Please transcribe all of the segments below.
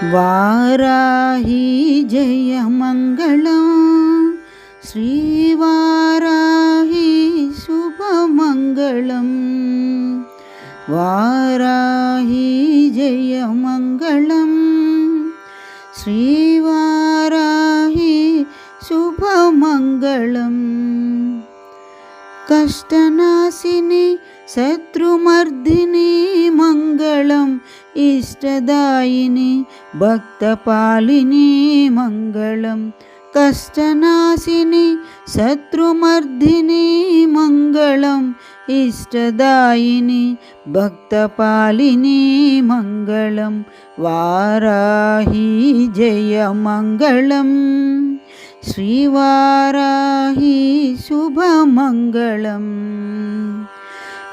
वाराही जयमङ्गलं श्रीवाराही शुभमङ्गलं। वाराही जयमङ्गलं श्रीवाराही शुभमङ्गलं। कष्टनाशिनी शत्रुमर्दिनी मङ्गलम् इष्टदायिनी भक्तपालिनी मङ्गलम्। कष्टनाशिनी शत्रुमर्दिनी मङ्गलम् इष्टदायिनी भक्तपालिनी मङ्गलम्। वाराही जयमङ्गलं श्रीवाराही शुभमङ्गलम्।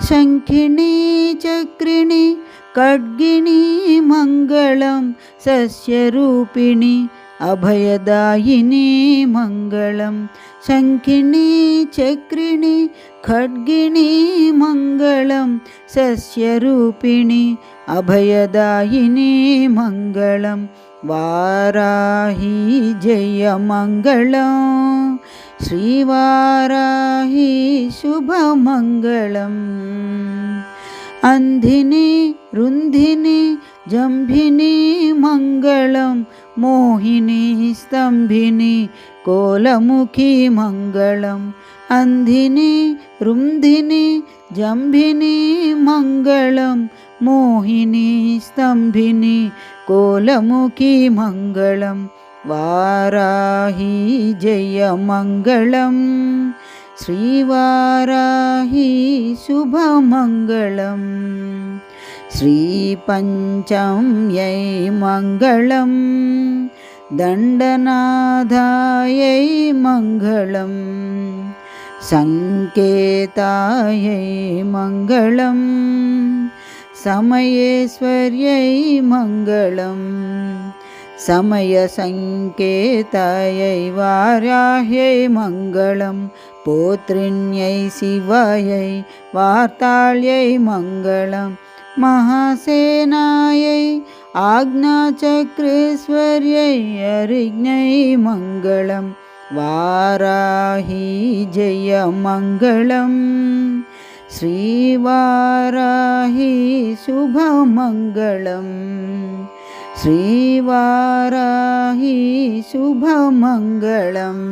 शङ्खिनी चक्रिणी खड्गिनी मङ्गलं सस्यरूपिणी अभयदायिनी मङ्गलं। शङ्खिनी चक्रिणी खड्गिनी मङ्गलं सस्यरूपिणी अभयदायिनी मङ्गलं। वाराही जयमङ्गलं श्रीवाराही शुभमङ्गलम्। अन्धिनी रुन्धिनी जम्भिनी मङ्गलं मोहिनी स्तम्भिनी कोलमुखी मङ्गलम्। अन्धिनी रुन्धिनी जम्भिनी मङ्गलं मोहिनी स्तम्भिनी कोलमुखी मङ्गलं। वाराही जयमङ्गलं श्रीवाराही शुभमङ्गलं। श्रीपञ्चम्यै मङ्गलं दण्डनाथायै मङ्गलं। सङ्केतायै मङ्गलं समयेश्वर्यै मङ्गलं। समयसङ्केतायै वाराह्यै मङ्गलं। पौत्रिण्यै शिवायै वार्ताळ्यै मङ्गलं। महासेनायै आज्ञाचक्रेश्वर्यै अरिज्ञै मङ्गलं। वाराही जयमङ्गलं श्रीवाराही शुभमङ्गलं। श्रीवाराही शुभमङ्गलम्।